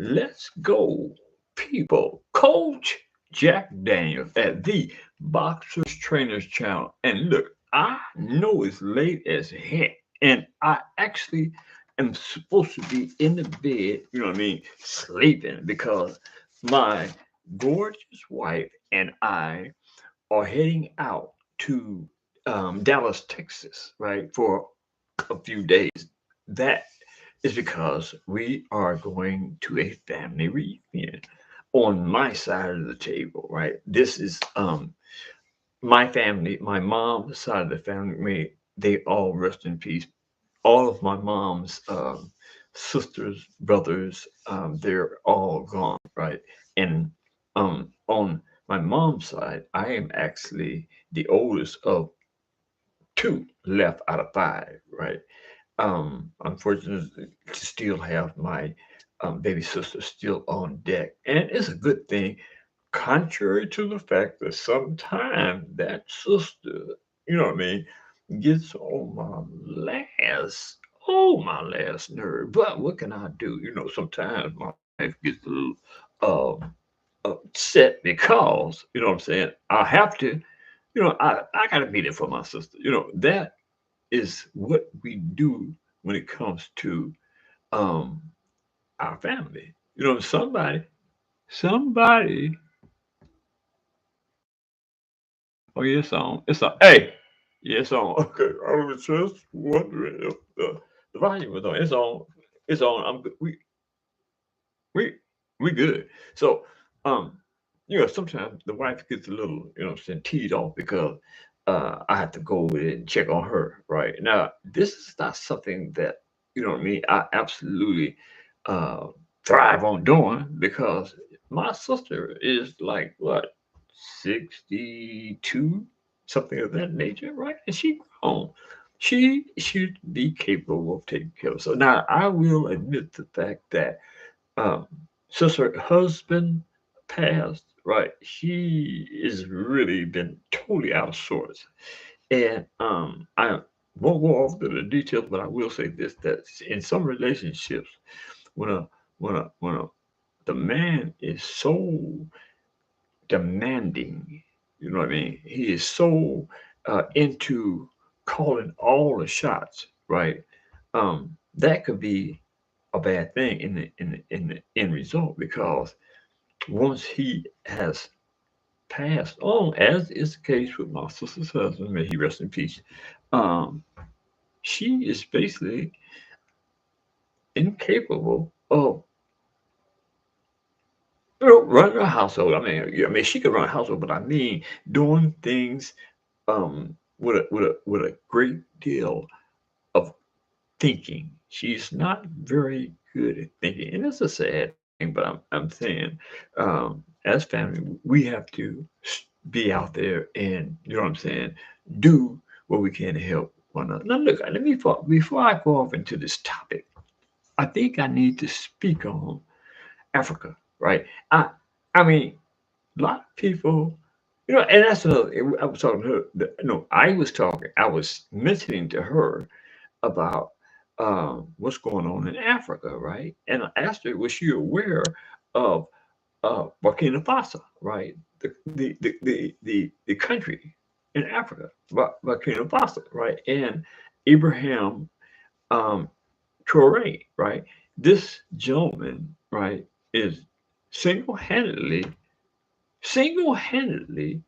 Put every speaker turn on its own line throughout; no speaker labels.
Let's go, people. Coach Jack Daniels at the Boxers Trainers Channel. And look, I know it's late as heck, and I actually am supposed to be in the bed, you know what I mean, sleeping because my gorgeous wife and I are heading out to Dallas, Texas, right, for a few days. That is because we are going to a family reunion on my side of the table, right? This is my family, my mom's side of the family. They all rest in peace. All of my mom's sisters, brothers, they're all gone, right? And on my mom's side, I am actually the oldest of two left out of five, right? Unfortunately, to still have my baby sister still on deck, and it's a good thing. Contrary to the fact that sometimes that sister, you know what I mean, gets on my last nerve. But what can I do? You know, sometimes my wife gets a little upset because, you know what I'm saying, I have to, I gotta be there for my sister. You know, that is what we do when it comes to um our family. You know, somebody. Oh, yeah, it's on. It's on. Hey, yeah, it's on. Okay, I was just wondering if the volume was on. It's on. It's on. I'm good. We we good. So, um, sometimes the wife gets a little, saying teed off because I have to go and check on her. Right now, this is not something that you know what I mean. I absolutely uh thrive on doing because my sister is like what 62, something of that nature, right? And she grown. She should be capable of taking care of. So now I will admit the fact that um, since her husband passed, right, she has really been totally out of sorts. And I won't go off to the details, but I will say this: that in some relationships, when a the man is so demanding, you know what I mean? He is so into calling all the shots, right? That could be a bad thing in the end result because once he has passed on, as is the case with my sister's husband, may he rest in peace, um, she is basically incapable of running a household. I mean, yeah, I mean, she could run a household, but I mean, doing things with a great deal of thinking. She's not very good at thinking, and it's a sad thing. But I'm saying, as family, we have to be out there and you know what I'm saying, do what we can to help one another. Now, look, let me before I go off into this topic, I think I need to speak on Africa, right? I I mean, a lot of people, and that's another. I was talking to her. No, I was mentioning to her about what's going on in Africa, right? And I asked her, was she aware of Burkina Faso, right? The country in Africa, Burkina Faso, right? And Ibrahim um, Traore, right? This gentleman, right, is single-handedly, single-handedly,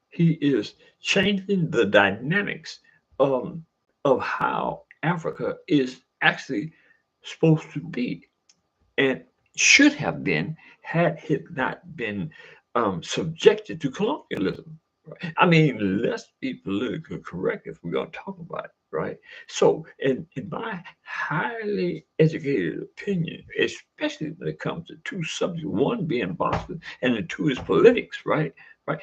he is changing the dynamics um, of how Africa is actually supposed to be and should have been had it not been subjected to colonialism. Right? I mean, let's be politically correct if we're going to talk about it, right? So, in my highly educated opinion, especially when it comes to two subjects, one being boxing and the two is politics, right? Right?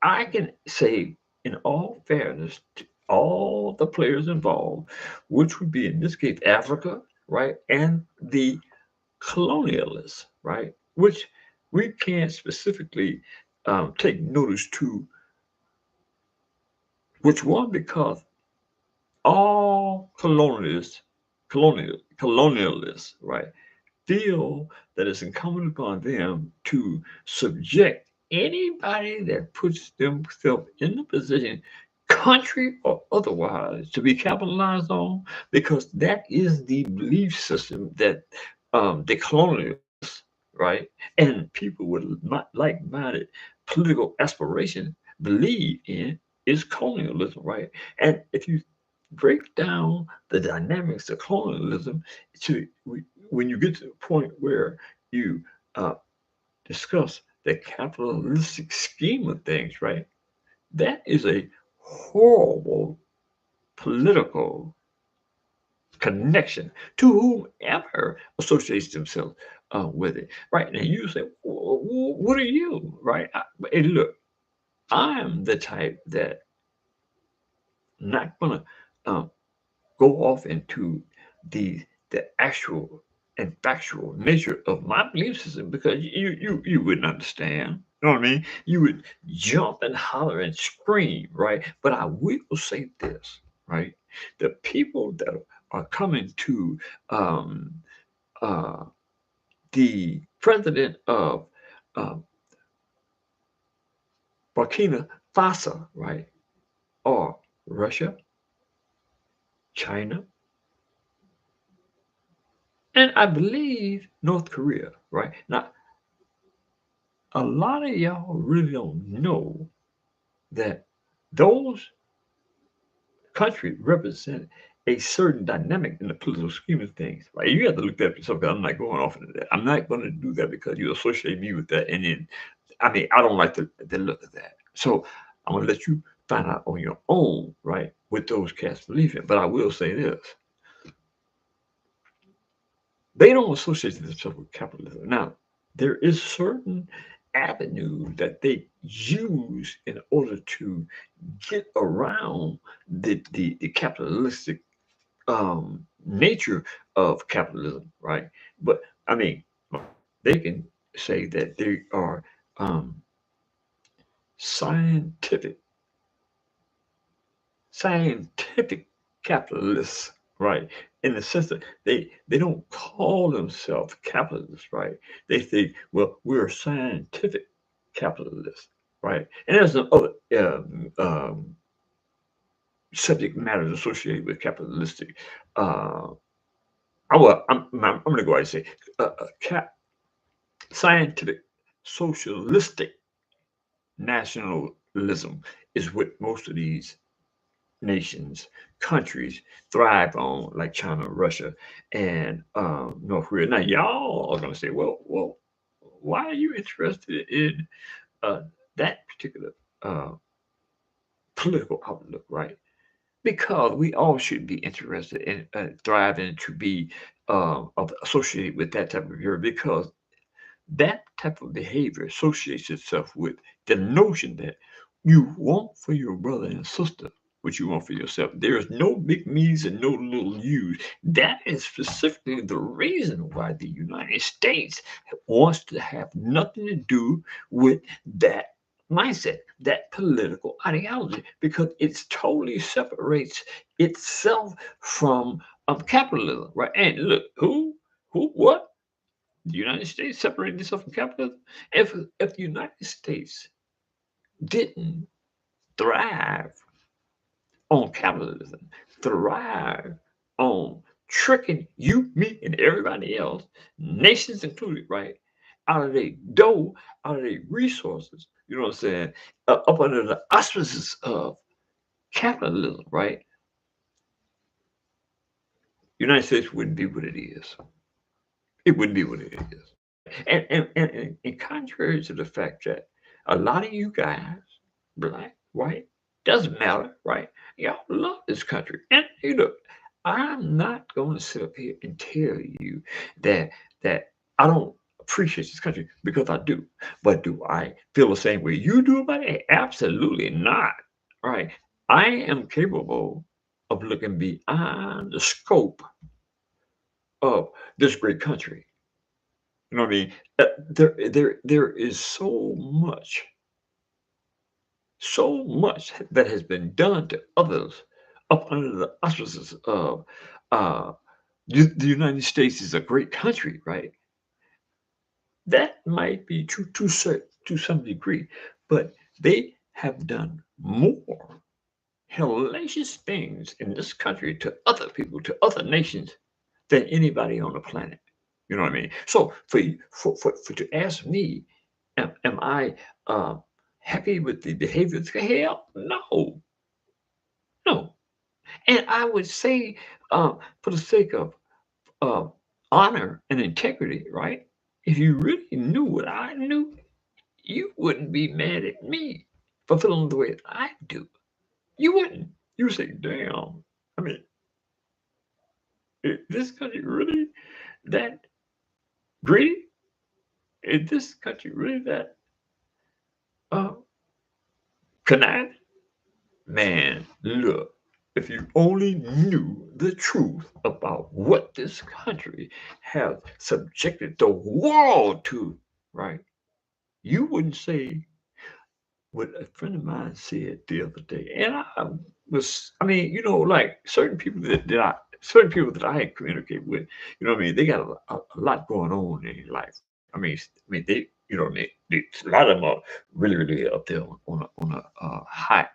I can say, in all fairness, to all the players involved, which would be in this case Africa, right, and the colonialists, right, which we can't specifically take notice to which one because all colonialists, colonialists, right, feel that it's incumbent upon them to subject anybody that puts themselves in the position, country or otherwise, to be capitalized on, because that is the belief system that the colonialists, right, and people with like-minded political aspiration believe in is colonialism, right? And if you break down the dynamics of colonialism to when you get to the point where you uh, discuss the capitalistic scheme of things, right? That is a horrible political connection to whomever associates themselves with it, right? And you say, "What are you?" Right? Hey, look, I'm the type that not gonna um, go off into the actual and factual nature of my belief system because you wouldn't understand. You know what I mean? You would jump and holler and scream, right? But I will say this, right? The people that are coming to um, uh, the president of uh, Burkina Faso, right, or Russia, China, and I believe North Korea, right? Now, a lot of y'all really don't know that those countries represent a certain dynamic in the political scheme of things. Right? You have to look that up yourself. 'Cause I'm not going off into that. I'm not going to do that because you associate me with that. And then, I mean, I don't like the look of that. So I'm going to let you find out on your own, right, what those cats believe in. But I will say this: they don't associate themselves with capitalism. Now, there is certain avenue that they use in order to get around the capitalistic nature of capitalism, right? But I mean, they can say that they are um, scientific scientific capitalists, right? In the sense that they don't call themselves capitalists, right? They say, well, we're scientific capitalists, right? And there's some other subject matters associated with capitalistic. Uh, I'm going to go ahead and say cap, scientific socialistic nationalism is what most of these nations, countries thrive on, like China, Russia, and North Korea. Now, y'all are going to say, well, why are you interested in uh, that particular uh, political outlook, right? Because we all should be interested in thriving to be associated with that type of behavior because that type of behavior associates itself with the notion that you want for your brother and sister what you want for yourself. There is no big me's and no little u's. That is specifically the reason why the United States wants to have nothing to do with that mindset, that political ideology, because it totally separates itself from capitalism, right? And look, what? The United States separated itself from capitalism. If the United States didn't thrive on capitalism, thrive on tricking you, me, and everybody else, nations included, right, out of their dough, out of their resources, you know what I'm saying, up under the auspices of capitalism, right, United States wouldn't be what it is. It wouldn't be what it is. And contrary to the fact that a lot of you guys, black, white, doesn't matter, right? Y'all love this country. And you know, I'm not going to sit up here and tell you that that I don't appreciate this country because I do. But do I feel the same way you do about it? Absolutely not. Right. I am capable of looking beyond the scope of this great country. You know what I mean? There is so much that has been done to others up under the auspices of uh, the United States is a great country, right? That might be true to some degree, but they have done more hellacious things in this country to other people, to other nations, than anybody on the planet. You know what I mean? So for to ask me, am I happy with the behavior? Hell, no, no. And I would say, for the sake of uh, honor and integrity, right? If you really knew what I knew, you wouldn't be mad at me for feeling the way I do. You wouldn't. You would say, damn, I mean, is this country really that greedy? Is this country really that uh, conniving? Man, look, if you only knew the truth about what this country has subjected the world to, right? You wouldn't say what a friend of mine said the other day. And I mean, like certain people that I communicate with, you know what I mean? They got a lot going on in their life. I mean, they, a lot of them are really, really up there on a high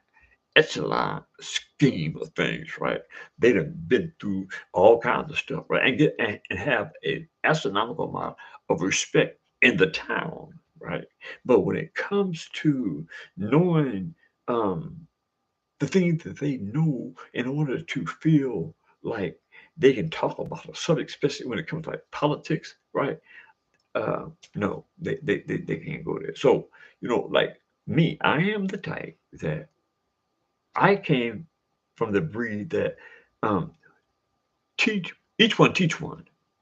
echelon scheme of things, right? They done been through all kinds of stuff, right? And have an astronomical amount of respect in the town, right? But when it comes to knowing um, the things that they know in order to feel like they can talk about a subject, especially when it comes to like politics, right? Uh, no, they can't go there. So, like me, I am the type that I came from the breed that um, teach one.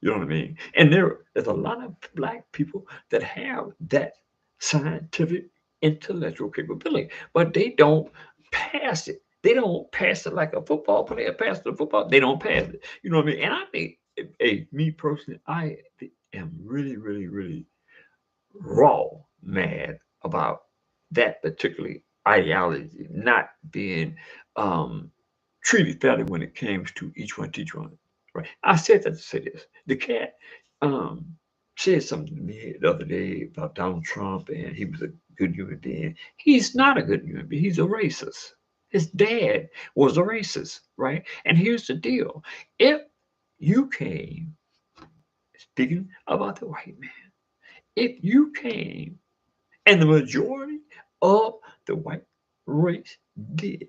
You know what I mean? And there's a lot of black people that have that scientific intellectual capability, but they don't pass it. They don't pass it like a football player passes the football. They don't pass it. You know what I mean? And I think, hey, me personally, I am really, really, really raw mad about that particular ideology not being um, treated fairly when it comes to each one teach one. Right? I said that to say this. The cat um, said something to me the other day about Donald Trump and he was a good human being. He's not a good human being. He's a racist. His dad was a racist, right? And here's the deal: if you came, speaking about the white man, if you came and the majority of the white race did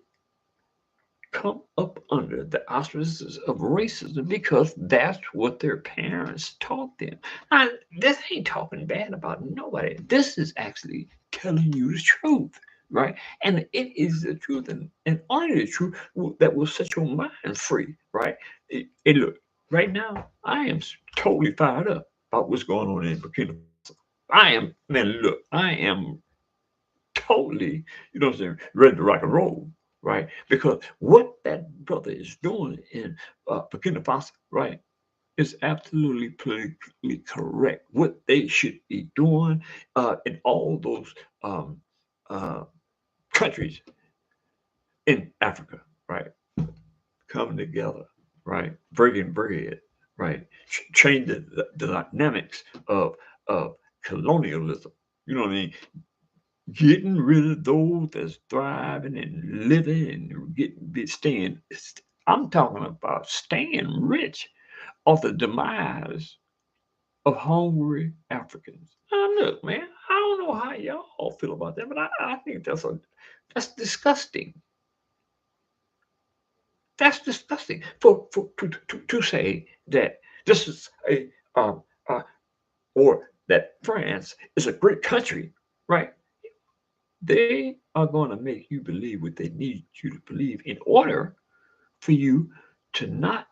come up under the auspices of racism because that's what their parents taught them. Now, this ain't talking bad about nobody. This is actually telling you the truth, right? And it is the truth and only the truth that will set your mind free, right? And look, right now, I am totally fired up about what's going on in Burkina Faso. I am, man, look, I am totally, what I'm saying, ready to rock and roll, right? Because what that brother is doing in Burkina Faso, right, is absolutely politically correct. What they should be doing in all those um, uh, countries in Africa, right, coming together, right, breaking bread, right, change the dynamics of colonialism. You know what I mean? Getting rid of those that's thriving and living and staying. I'm talking about staying rich off the demise of hungry Africans. Now, look, man, I don't know how y'all feel about that, but I think that's disgusting. That's disgusting for to say that this is a uh, or that France is a great country, right? They are going to make you believe what they need you to believe in order for you to not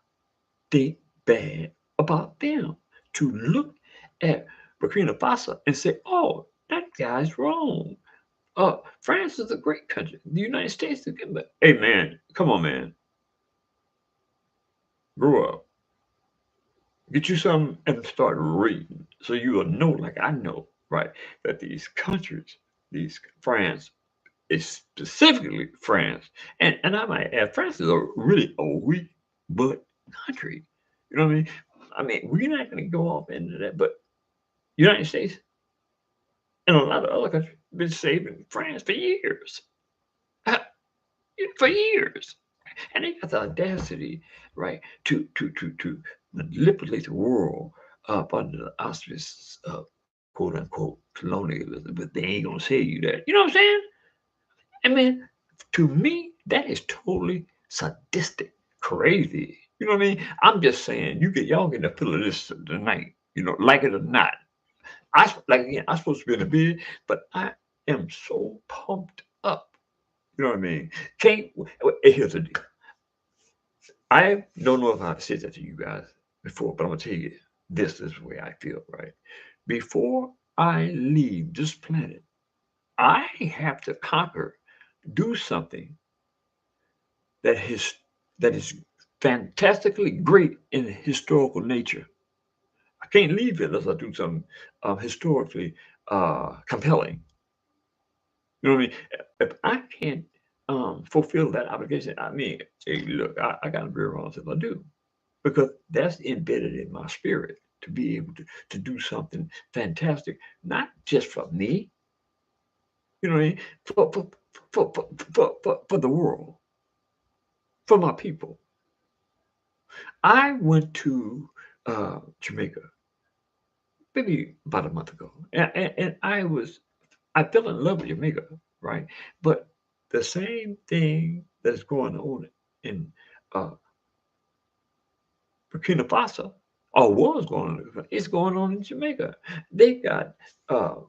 think bad about them, to look at Burkina Faso and say, oh, that guy's wrong. France is a great country. The United States is good. But, hey, man, come on, man. Grow up. Get you some and start reading so you will know, like I know, right, that these countries, these France, is specifically France, and I might add, France is a really a weak but country. You know what I mean? I mean, we're not going to go off into that, but United States. And a lot of other countries been saving France for years. Uh, for years. And they got the audacity, right, to manipulate the world up under the auspices of quote unquote colonialism, but they ain't gonna say you that. You know what I'm saying? I mean, to me, that is totally sadistic, crazy. You know what I mean? I'm just saying, y'all get a feel of this tonight. Like it or not. Like again, I'm supposed to be in the bed, but I am so pumped up. You know what I mean? Can't. Here's the deal. I don't know if I've said that to you guys before, but I'm gonna tell you this is the way I feel. Right before I leave this planet, I have to conquer, do something that his that is fantastically great in historical nature. I can't leave it unless I do something historically compelling. You know what I mean? If I can't fulfill that obligation, I mean, hey, look, I got to be wrong if I do, because that's embedded in my spirit to be able to do something fantastic, not just for me, you know what I mean, for the world, for my people. I went to Jamaica maybe about a month ago, and I fell in love with Jamaica, right? But the same thing that's going on in uh, Burkina Faso, or was going on, it's going on in Jamaica. They got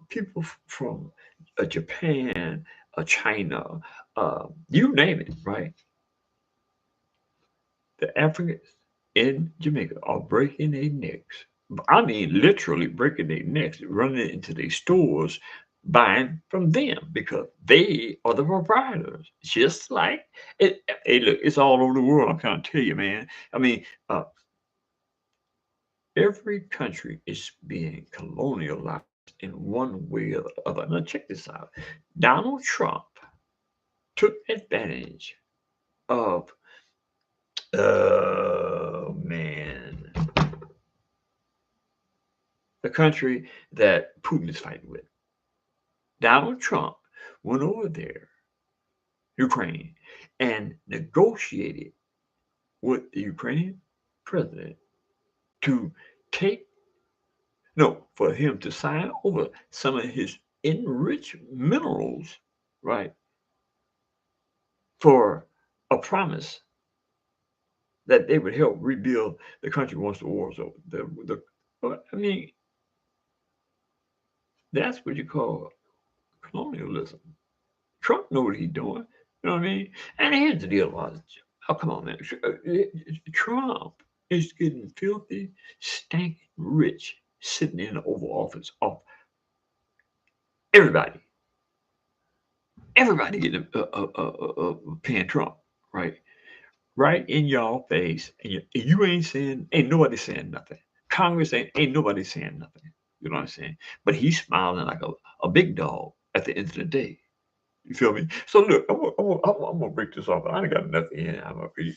people from Japan, China, you name it, right? The Africans in Jamaica are breaking their necks. I mean, literally breaking their necks, running into their stores, buying from them because they are the proprietors. Just like it. Hey, look, it's all over the world. I'm trying to tell you, man. I mean, every country is being colonialized in one way or the other. Now, check this out. Donald Trump took advantage of, oh man, the country that Putin is fighting with. Donald Trump went over there, Ukraine, and negotiated with the Ukrainian president to take, no, for him to sign over some of his enriched minerals, right, for a promise that they would help rebuild the country once the war is over. I mean, that's what you call colonialism. Trump know what he's doing. You know what I mean? And here's the deal about it. Oh, come on, man. Trump is getting filthy, stinking rich sitting in the Oval Office off everybody. Everybody getting paying Trump, right? Right in y'all face. And you ain't saying, ain't nobody saying nothing. Congress ain't nobody saying nothing. You know what I'm saying? But he's smiling like a big dog at the end of the day. You feel me? So look, I'm gonna break this off. I ain't got nothing in. I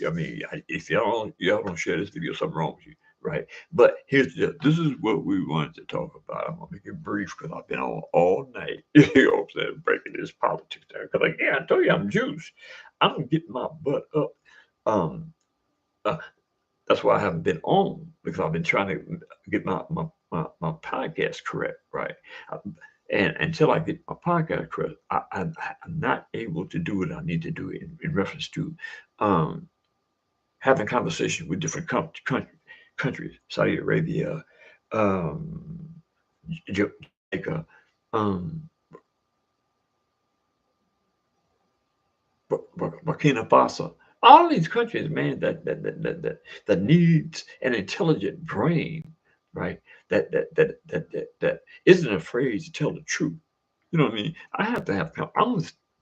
mean, if y'all don't share this video, something wrong with you, right? But this is what we wanted to talk about. I'm gonna make it brief because I've been on all night. You know what I'm saying? Breaking this politics down. Because like, yeah, I told you I'm juice. I'm getting my butt up. Um, uh, that's why I haven't been on because I've been trying to get my podcast correct, right? Uh, And until I get my podcast correct, I'm not able to do what I need to do in reference to um, having conversations with different countries, Saudi Arabia, um, Jamaica, um, Burkina Faso, all these countries, man, that needs an intelligent brain, right? That isn't afraid to tell the truth. You know what I mean? I'm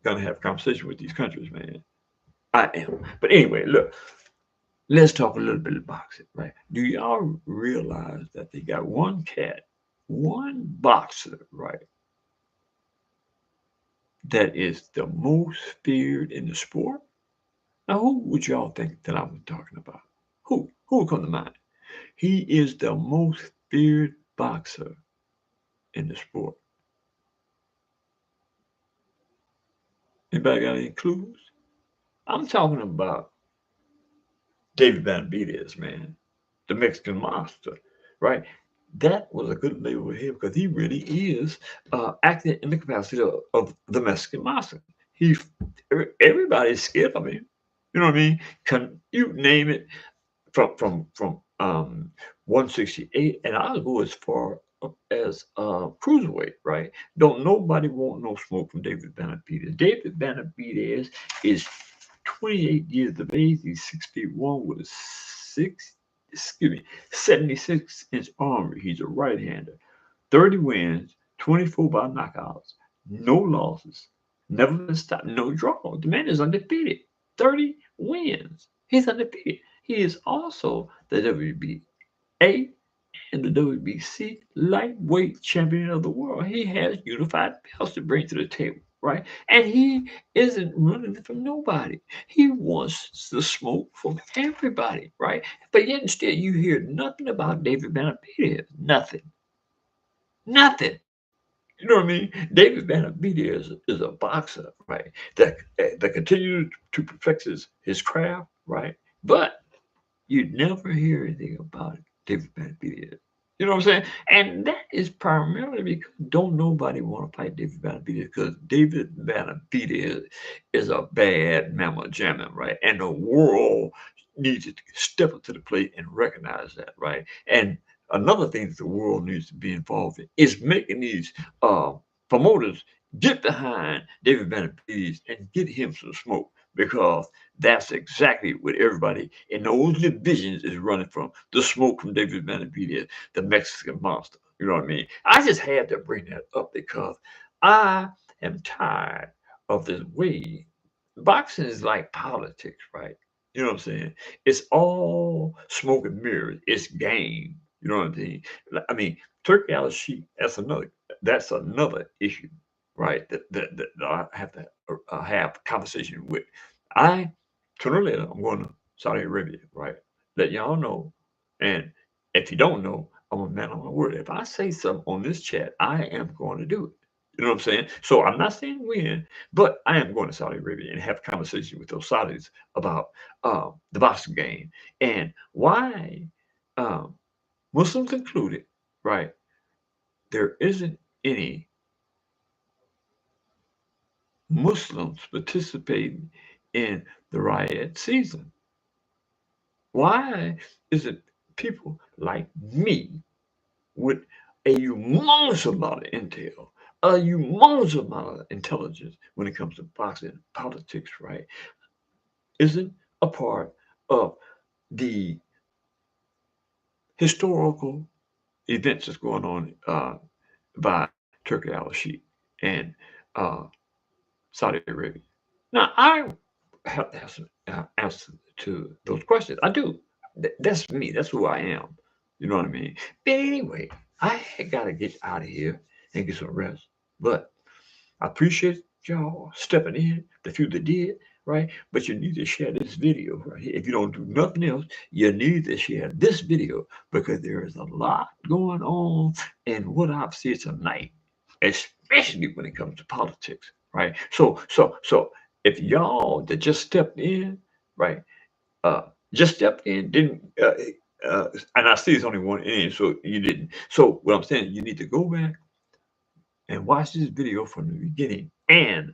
gonna have conversation with these countries, man. I am. But anyway, look, let's talk a little bit of boxing, right? Do y'all realize that they got one cat, one boxer, right, that is the most feared in the sport? Now, who would y'all think that I'm talking about? Who? Who would come to mind? He is the most feared boxer in the sport. Anybody got any clues? I'm talking about David Benavidez, man, the Mexican monster, right? That was a good label here because he really is acting in the capacity of the Mexican monster. He, everybody's scared of him. You know what I mean? Can you name it from 168, and I'll go as far up as cruiserweight, right? Don't nobody want no smoke from David Benavidez. David Benavidez is 28 years of age. He's 61 with a six, excuse me, 76-inch arm. He's a right-hander. 30 wins, 24 by knockouts, no losses, never been stopped, no draw. The man is undefeated. 30 wins. He's undefeated. He is also the WBA and the WBC lightweight champion of the world. He has unified belts to bring to the table, right? And he isn't running from nobody. He wants the smoke from everybody, right? But yet instead you hear nothing about David Benavidez. Nothing. Nothing. You know what I mean? David Benavidez is a boxer, right? That continues to perfect his craft, right? But you never hear anything about David Benavidez. You know what I'm saying? And that is primarily because don't nobody want to fight David Benavidez because David Benavidez is a bad mamma jamma, right? And the world needs to step up to the plate and recognize that, right? And another thing that the world needs to be involved in is making these uh, promoters get behind David Benavidez and get him some smoke because that's exactly what everybody in those divisions is running from. The smoke from David Benavidez, the Mexican monster. You know what I mean? I just had to bring that up because I am tired of this way. Boxing is like politics, right? You know what I'm saying? It's all smoke and mirrors. It's game. You know what I mean? I mean, turkey out of sheep. That's another issue, right? That I have to have a conversation with. I sooner or later I'm going to Saudi Arabia, right? Let y'all know. And if you don't know, I'm a man of my word. If I say something on this chat, I am going to do it. You know what I'm saying? So I'm not saying when, but I am going to Saudi Arabia and have a conversation with those Saudis about the boxing game and why um, Muslims included, right? There isn't any Muslims participating in the riot season. Why is it people like me with a humongous amount of intel, a humongous amount of intelligence when it comes to boxing politics, right, isn't a part of the historical events that's going on by Turkey al Sheikh and uh, Saudi Arabia. Now, I have to have some answers to those questions. I do. That's me. That's who I am. You know what I mean? But anyway, I got to get out of here and get some rest. But I appreciate y'all stepping in, the few that did, right? But you need to share this video right here. If you don't do nothing else, you need to share this video because there is a lot going on in what I've seen tonight, especially when it comes to politics, right? So if y'all that just stepped in, right, uh, just stepped in, didn't, and I see it's only one in, so you didn't. So what I'm saying, you need to go back and watch this video from the beginning and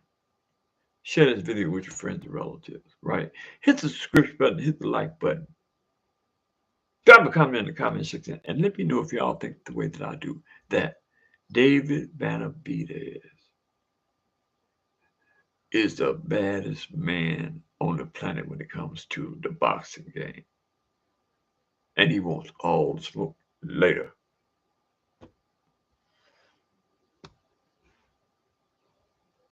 share this video with your friends and relatives, right? Hit the subscription button, hit the like button, drop a comment in the comment section, and let me know if y'all think the way that I do that David Benavidez is the baddest man on the planet when it comes to the boxing game. And he wants all the smoke later.